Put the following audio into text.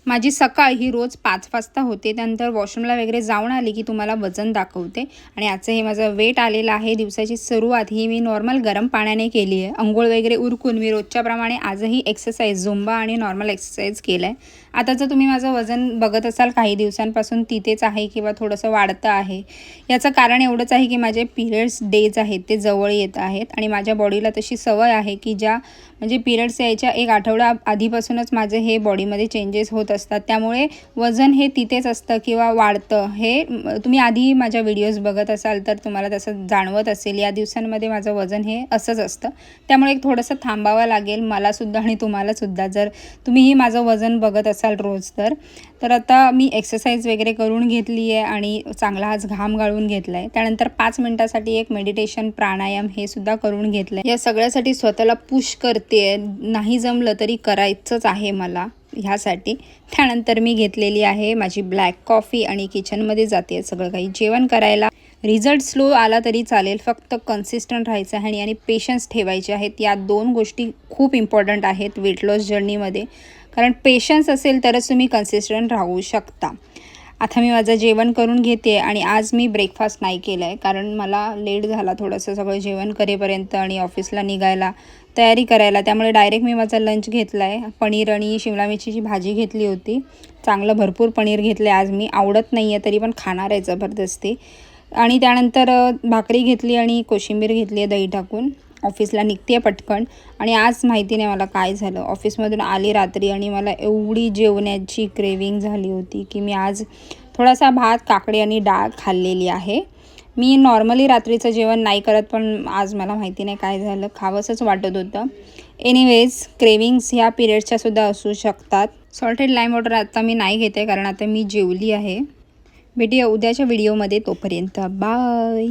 माझी सकाळ ही रोज 5 वाजता होते. त्यानंतर वॉशरूमला वगैरे जाऊन आली की तुम्हाला वजन दाखवते. आणि आजचं हे माझं वेट आलेलं आहे. दिवसाची सुरुवात ही मी नॉर्मल गरम पाण्याने केली आहे. अंघोळ वगैरे उरकून मी रोजच्याप्रमाणे आजही एक्सरसाइज झुंबा आणि नॉर्मल एक्सरसाइज केलं आहे. आता जर तुम्ही माझं वजन बघत असाल काही दिवसांपासून तिथेच आहे किंवा थोडंसं वाढतं आहे, याचं कारण एवढंच आहे की माझे पिरियड्स डेज आहेत ते जवळ येत आहेत आणि माझ्या बॉडीला तशी सवय आहे की म्हणजे पिरियड्स यायच्या एक आठवडा आधीपासूनच माझे हे बॉडीमध्ये चेंजेस होत असतात. त्यामुळे वजन हे तिथेच असतं किंवा वाढतं. हे तुम्ही आधी माझ्या व्हिडिओज बघत असाल तर तुम्हाला तसं जाणवत असेल. या दिवसांमध्ये माझं वजन हे असंच असतं. त्यामुळे एक थोडंसं थांबावं लागेल मलासुद्धा आणि तुम्हालासुद्धा, जर तुम्हीही माझं वजन बघत असाल रोज तर आता मी एक्सरसाइज वगैरे करून घेतली आहे आणि चांगला आज घाम गाळून घेतला आहे. त्यानंतर 5 मिनिटासाठी एक मेडिटेशन प्राणायाम हे सुद्धा करून घेतलं आहे. या सगळ्यासाठी स्वतःला पुश करते. नाही जमलं तरी करायचंच आहे मला ह्यासाठी. त्यानंतर मी घेतलेली आहे माझी ब्लॅक कॉफी आणि किचनमध्ये जाते सगळं काही जेवण करायला. रिझल्ट स्लो आला तरी चालेल, फक्त कन्सिस्टंट राहायचं आहे आणि पेशन्स ठेवायचे आहेत. या 2 गोष्टी खूप इम्पॉर्टंट आहेत वेट लॉस जर्नीमध्ये. कारण पेशन्स असेल तरच तुम्ही कन्सिस्टंट राहू शकता. आता मी माझं जेवण करून घेते आणि आज मी ब्रेकफास्ट नाही केला आहे कारण मला लेट झाला थोडंसं सगळं जेवण करेपर्यंत आणि ऑफिसला निघायला तयारी करायला. त्यामुळे डायरेक्ट मी माझा लंच घेतला आहे. पनीर आणि शिमला मिरचीची भाजी घेतली होती. चांगलं भरपूर पनीर घेतलं आहे आज मी. आवडत नाही आहे तरी पण खाणार आहे जबरदस्ती. आणि त्यानंतर भाकरी घेतली आणि कोशिंबीर घेतली आहे दही टाकून. ऑफिसला निघते आहे पटकन. आणि आज माहिती नाही मला काय झालं, ऑफिसमधून आली रात्री आणि मला एवढी जेवण्याची क्रेविंग झाली होती की मी आज थोडासा भात, काकडी आणि डाळ खाल्लेली आहे. मी नॉर्मली रात्रीचं जेवण नाही करत, पण आज मला माहिती नाही काय झालं, खावंसंच वाटत होतं. एनिवेज, क्रेविंग्स ह्या पिरियड्सच्यासुद्धा असू शकतात. सॉल्टेड लाईम वॉटर आता मी नाही घेते कारण आता मी जेवली आहे. भेटूया उद्याच्या व्हिडिओमध्ये. तोपर्यंत बाय.